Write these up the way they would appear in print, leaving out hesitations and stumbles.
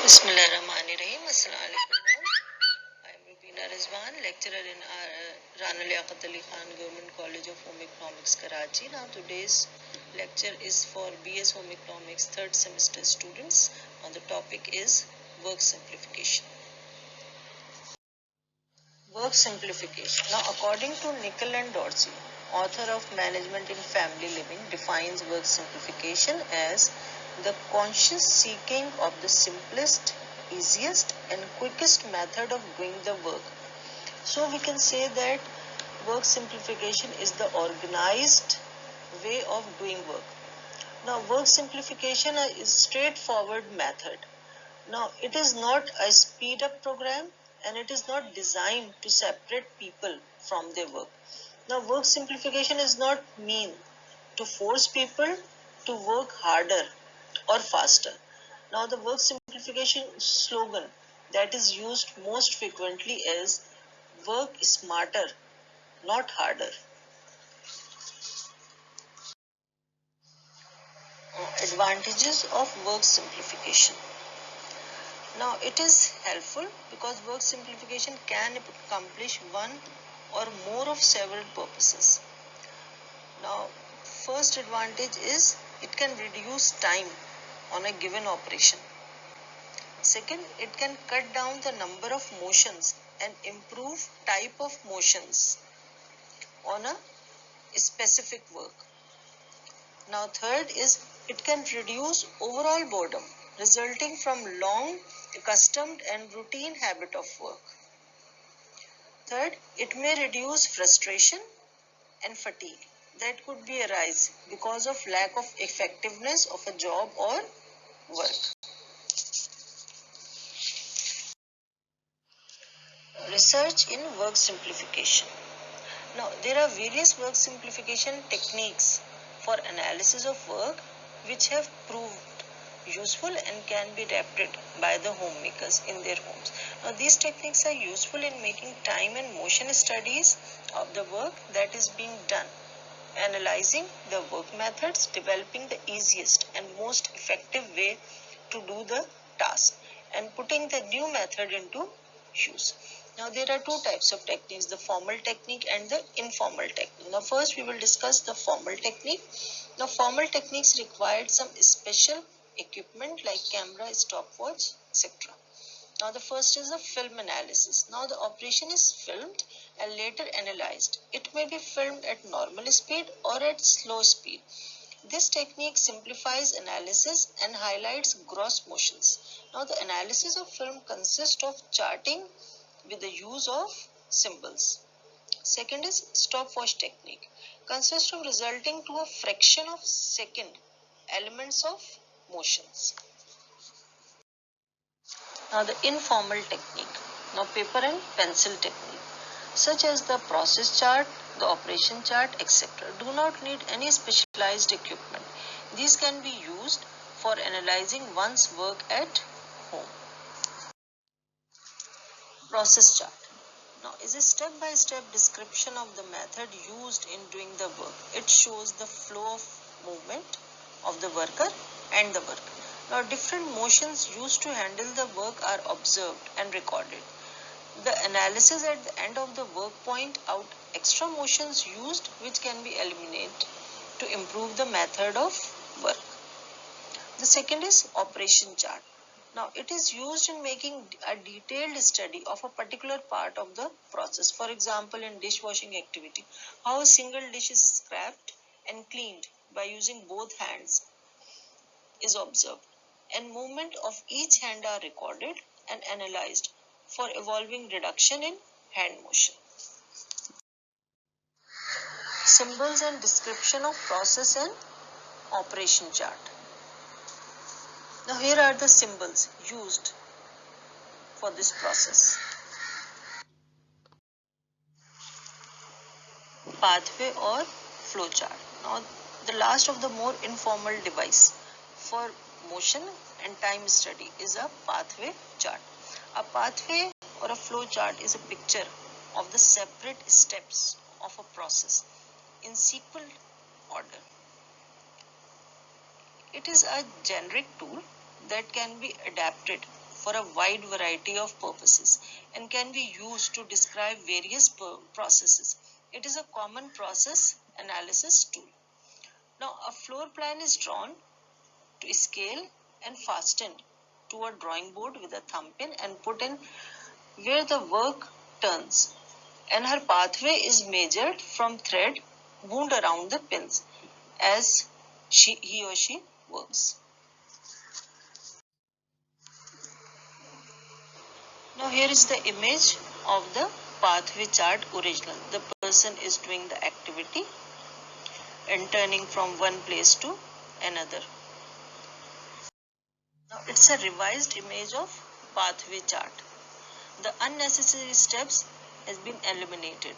Bismillahirrahmanirrahim. Assalamu alaikum. I am Rubina Rizwan, lecturer in Rana Liaquat Ali Khan Government College of Home Economics, Karachi. Now today's lecture is for BS Home Economics third semester students. Now the topic is work simplification. Work simplification. Now according to Nicol and Dorsey, author of Management in Family Living, defines work simplification as the conscious seeking of the simplest, easiest and quickest method of doing the work. So we can say that work simplification is the organized way of doing work. Now work simplification is straightforward method. Now it is not a speed up program and it is not designed to separate people from their work. Now work simplification is not mean to force people to work harder or faster. Now the work simplification slogan that is used most frequently is work smarter, not harder. Advantages of work simplification. Now it is helpful because work simplification can accomplish one or more of several purposes. Now first advantage is it can reduce time on a given operation. Second, it can cut down the number of motions and improve type of motions on a specific work. Now third is it can reduce overall boredom resulting from long accustomed and routine habit of work. Third, it may reduce frustration and fatigue that could be arise because of lack of effectiveness of a job or work. Research in work simplification. Now, there are various work simplification techniques for analysis of work which have proved useful and can be adapted by the homemakers in their homes. Now, these techniques are useful in making time and motion studies of the work that is being done, analyzing the work methods, developing the easiest and most effective way to do the task, and putting the new method into use. Now, there are two types of techniques, the formal technique and the informal technique. Now, first we will discuss the formal technique. Now, formal techniques required some special equipment like camera, stopwatch, etc. Now, the first is a film analysis. Now, the operation is filmed and later analyzed. It may be filmed at normal speed or at slow speed. This technique simplifies analysis and highlights gross motions. Now, the analysis of film consists of charting with the use of symbols. Second is stopwatch technique. Consists of resulting to a fraction of second elements of motions. Now the informal technique. Now paper and pencil technique such as the process chart, the operation chart, etc. do not need any specialized equipment. These can be used for analyzing one's work at home. Process chart. Now is a step-by-step description of the method used in doing the work. It shows the flow of movement of the worker and the work. Now different motions used to handle the work are observed and recorded. The analysis at the end of the work point out extra motions used which can be eliminated to improve the method of work. The second is operation chart. Now it is used in making a detailed study of a particular part of the process. For example, in dishwashing activity, how a single dish is scraped and cleaned by using both hands is observed, and movement of each hand are recorded and analyzed for evolving reduction in hand motion. Symbols and description of process and operation chart. Now here are the symbols used for this process. Pathway or flow chart. Now the last of the more informal device for motion and time study is a pathway chart. A pathway or a flow chart is a picture of the separate steps of a process in sequential order. It is a generic tool that can be adapted for a wide variety of purposes and can be used to describe various processes. It is a common process analysis tool. Now, a floor plan is drawn to scale and fastened to a drawing board with a thumb pin and put in where the work turns, and her pathway is measured from thread wound around the pins as he or she works. Now here is the image of the pathway chart original. The person is doing the activity and turning from one place to another. Now it's a revised image of pathway chart. The unnecessary steps has been eliminated.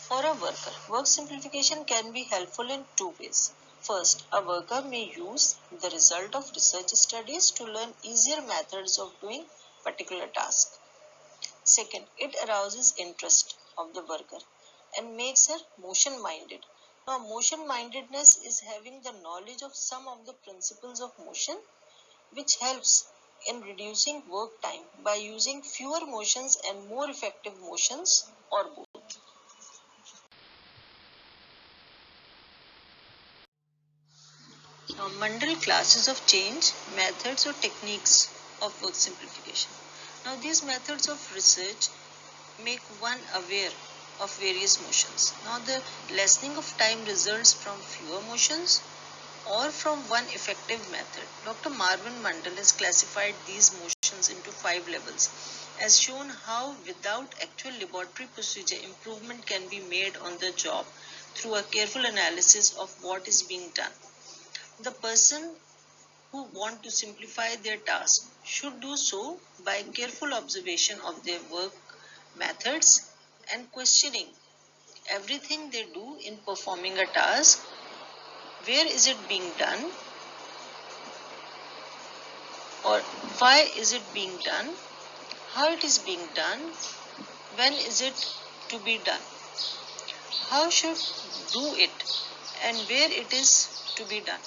For a worker, work simplification can be helpful in two ways. First, a worker may use the result of research studies to learn easier methods of doing particular task. Second, it arouses interest of the worker and makes her motion minded. Now, motion mindedness is having the knowledge of some of the principles of motion, which helps in reducing work time by using fewer motions and more effective motions or both. Now, Mandal classes of change, methods or techniques of work simplification. Now, these methods of research make one aware of various motions. Now, the lessening of time results from fewer motions or from one effective method. Dr. Marvin Mandal has classified these motions into 5 levels, as shown how without actual laboratory procedure improvement can be made on the job through a careful analysis of what is being done. The person who want to simplify their task should do so by careful observation of their work methods and questioning everything they do in performing a task. Where is it being done, or why is it being done, how it is being done, when is it to be done, how should do it, and where it is to be done.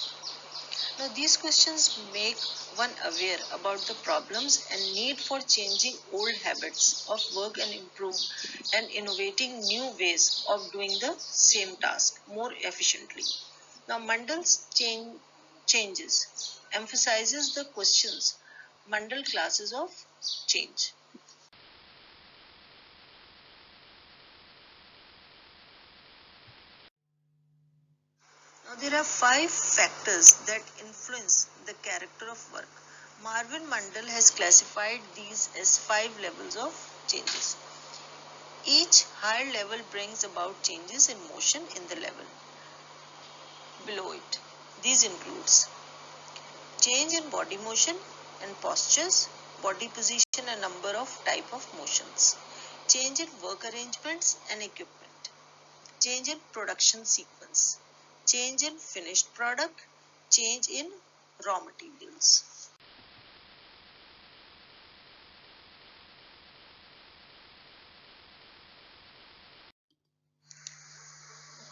Now, these questions make one aware about the problems and need for changing old habits of work and improve and innovating new ways of doing the same task more efficiently. Now, Mandal's changes emphasizes the questions Mandal classes of change. Now, there are 5 factors that influence the character of work. Marvin Mandal has classified these as 5 levels of changes. Each higher level brings about changes in motion in the level below it. These includes change in body motion and postures, body position and number of type of motions, change in work arrangements and equipment, change in production sequence, change in finished product, change in raw materials.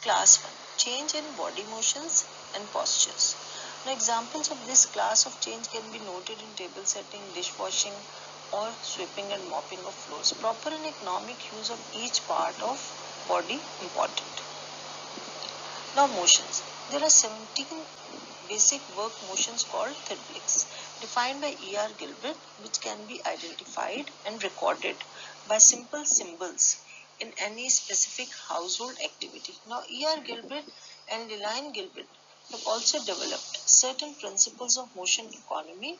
Class 1. Change in body motions and postures. Now, examples of this class of change can be noted in table setting, dishwashing, or sweeping and mopping of floors. Proper and economic use of each part of body important. Now, motions. There are 17 basic work motions called Thidbliks, defined by E.R. Gilbert, which can be identified and recorded by simple symbols in any specific household activity. Now, E.R. Gilbert and Lilian Gilbert have also developed certain principles of motion economy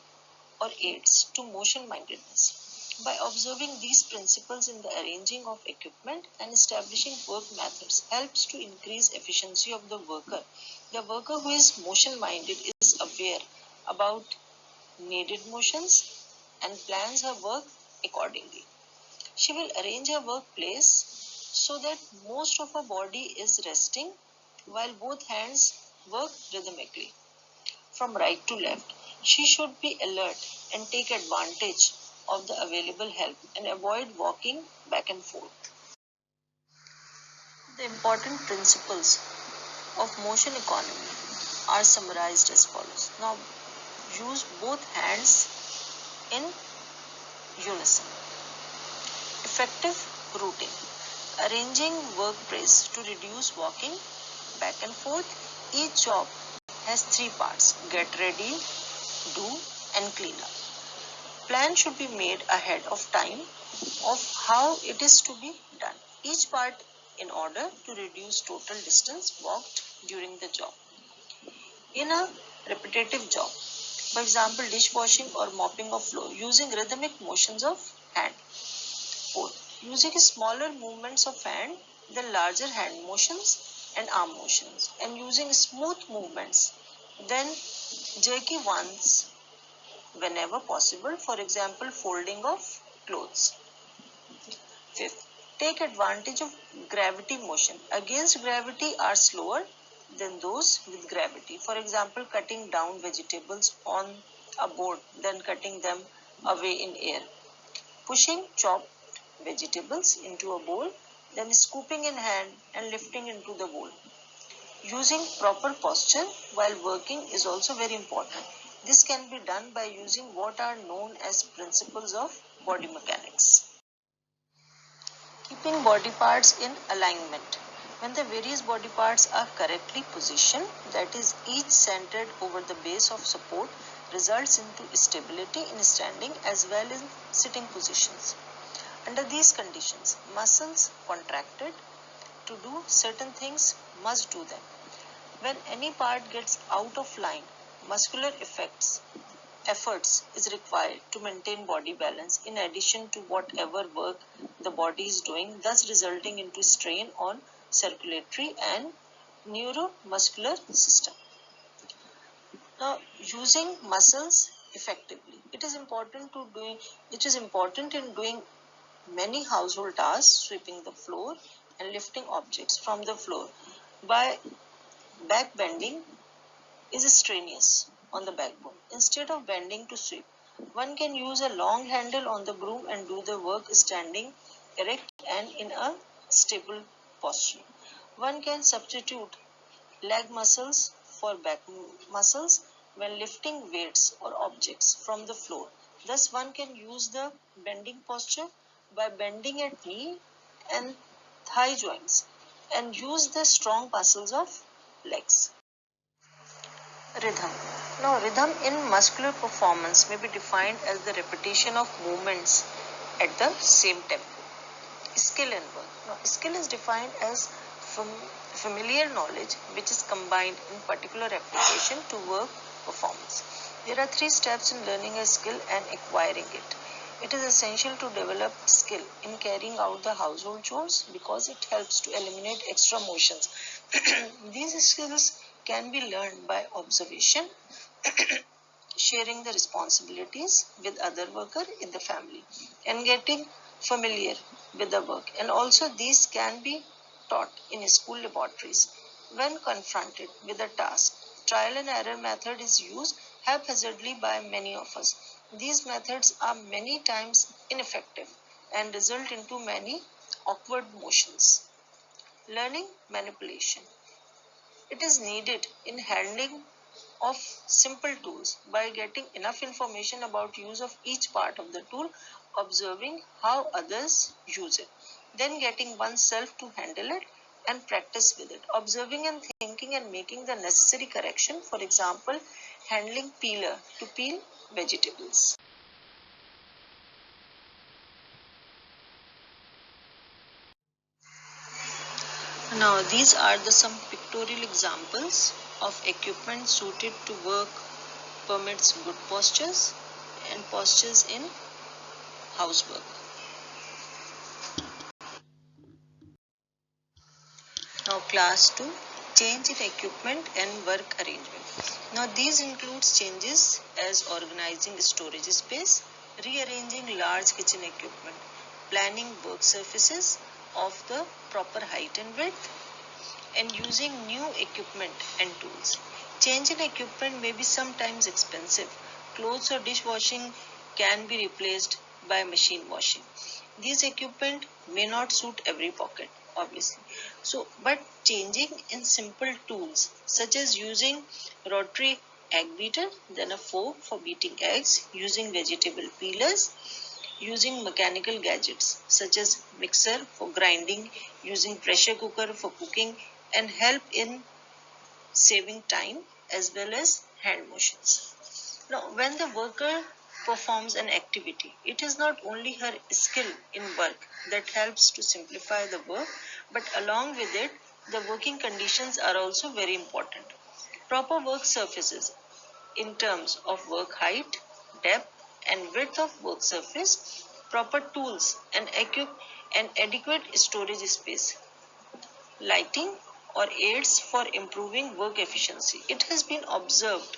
or aids to motion mindedness. By observing these principles in the arranging of equipment and establishing work methods helps to increase efficiency of the worker. The worker who is motion minded is aware about needed motions and plans her work accordingly. She will arrange her workplace so that most of her body is resting while both hands work rhythmically from right to left. She should be alert and take advantage of the available help and avoid walking back and forth. The important principles of motion economy are summarized as follows. Now, use both hands in unison. Effective routing. Arranging work praise to reduce walking back and forth. Each job has three parts: get ready, do, and clean up. Plan should be made ahead of time of how it is to be done. Each part in order to reduce total distance walked during the job. In a repetitive job, for example, dishwashing or mopping of floor, using rhythmic motions of hand. 4. Using smaller movements of hand than larger hand motions and arm motions, and using smooth movements than jerky ones whenever possible, for example, folding of clothes. 5th, take advantage of gravity motion. Against gravity are slower than those with gravity. For example, cutting down vegetables on a board than cutting them away in air. Pushing chopped vegetables into a bowl, then scooping in hand and lifting into the bowl. Using proper posture while working is also very important. This can be done by using what are known as principles of body mechanics. Keeping body parts in alignment. When the various body parts are correctly positioned, that is, each centered over the base of support, results into stability in standing as well as sitting positions. Under these conditions, muscles contracted to do certain things must do them. When any part gets out of line, muscular efforts is required to maintain body balance in addition to whatever work the body is doing, thus resulting into strain on circulatory and neuromuscular system. Now, using muscles effectively. It is important in doing many household tasks, sweeping the floor and lifting objects from the floor by back bending is strenuous on the backbone. Instead of bending to sweep, one can use a long handle on the broom and do the work standing erect and in a stable posture. One can substitute leg muscles for back muscles when lifting weights or objects from the floor. Thus, one can use the bending posture by bending at knee and thigh joints and use the strong muscles of legs. Rhythm. Now, rhythm in muscular performance may be defined as the repetition of movements at the same tempo. Skill in work. Now, skill is defined as familiar knowledge which is combined in particular application to work performance. There are three steps in learning a skill and acquiring it. It is essential to develop skill in carrying out the household chores because it helps to eliminate extra motions. These skills can be learned by observation, sharing the responsibilities with other workers in the family, and getting familiar with the work. And also these can be taught in school laboratories. When confronted with a task, trial and error method is used haphazardly by many of us. These methods are many times ineffective and result into many awkward motions. Learning manipulation. It is needed in handling of simple tools by getting enough information about use of each part of the tool, observing how others use it, then getting oneself to handle it and practice with it, observing and thinking and making the necessary correction, for example, handling peeler to peel vegetables. Now, these are some pictorial examples of equipment suited to work, permits good postures and postures in housework. Now, class 2, change in equipment and work arrangement. Now, these includes changes as organizing storage space, rearranging large kitchen equipment, planning work surfaces of the proper height and width, and using new equipment and tools. Change in equipment may be sometimes expensive. Clothes or dishwashing can be replaced by machine washing. These equipment may not suit every pocket, obviously. So, but changing in simple tools such as using rotary egg beater, then a fork for beating eggs, using vegetable peelers, using mechanical gadgets such as mixer for grinding, using pressure cooker for cooking, and help in saving time as well as hand motions. Now, when the worker performs an activity, it is not only her skill in work that helps to simplify the work, but along with it, the working conditions are also very important. Proper work surfaces in terms of work height, depth, and width of work surface, proper tools and adequate storage space, lighting or aids for improving work efficiency. It has been observed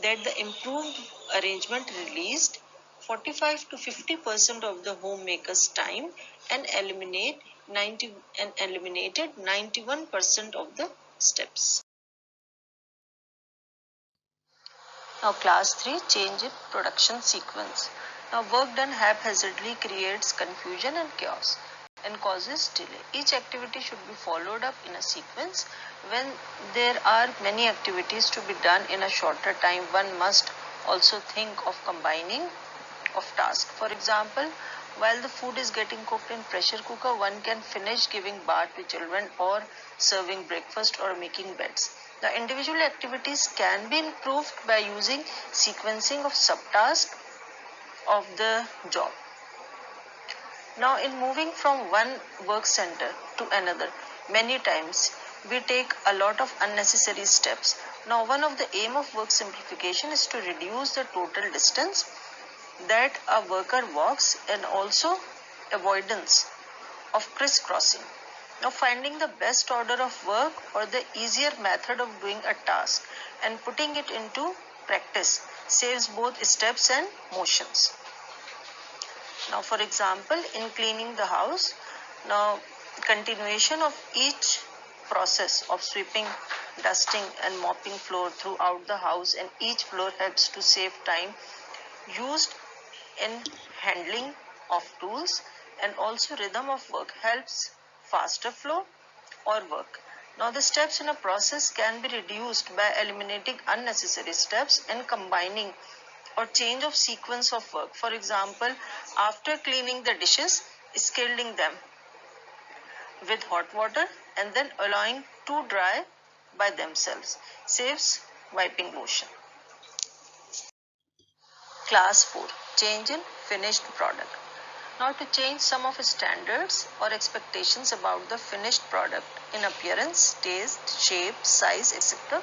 that the improved arrangement released 45 to 50% of the homemaker's time and eliminated 91% of the steps. Now, class 3, change in production sequence. Now, work done haphazardly creates confusion and chaos and causes delay. Each activity should be followed up in a sequence. When there are many activities to be done in a shorter time, one must also think of combining of tasks. For example, while the food is getting cooked in pressure cooker, one can finish giving bath to children or serving breakfast or making beds. The individual activities can be improved by using sequencing of subtasks of the job. Now, in moving from one work center to another, many times we take a lot of unnecessary steps. Now, one of the aim of work simplification is to reduce the total distance that a worker walks and also avoidance of crisscrossing. Now, finding the best order of work or the easier method of doing a task and putting it into practice saves both steps and motions. Now, for example, in cleaning the house, now continuation of each process of sweeping, dusting, and mopping floor throughout the house, and each floor helps to save time used in handling of tools, and also rhythm of work helps faster flow or work. Now, the steps in a process can be reduced by eliminating unnecessary steps and combining or change of sequence of work. For example, after cleaning the dishes, scalding them with hot water and then allowing to dry by themselves saves wiping motion. Class 4, change in finished product. Now, to change some of standards or expectations about the finished product in appearance, taste, shape, size, etc.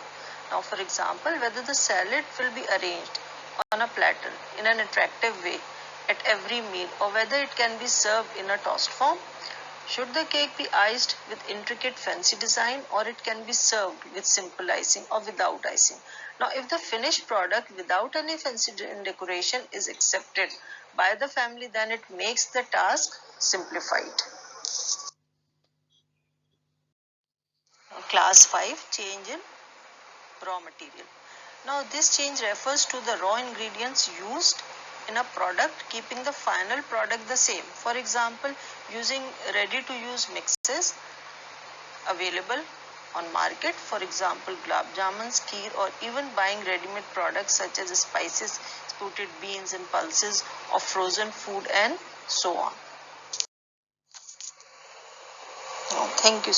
Now, for example, whether the salad will be arranged on a platter in an attractive way at every meal or whether it can be served in a tossed form. Should the cake be iced with intricate fancy design or it can be served with simple icing or without icing? Now, if the finished product without any fancy decoration is accepted by the family, then it makes the task simplified. Class 5, change in raw material. Now, this change refers to the raw ingredients used in a product, keeping the final product the same. For example, using ready to use mixes available on market, for example, gulab jamuns, kheer, or even buying ready-made products such as spices, sprouted beans, and pulses of frozen food, and so on. Thank you.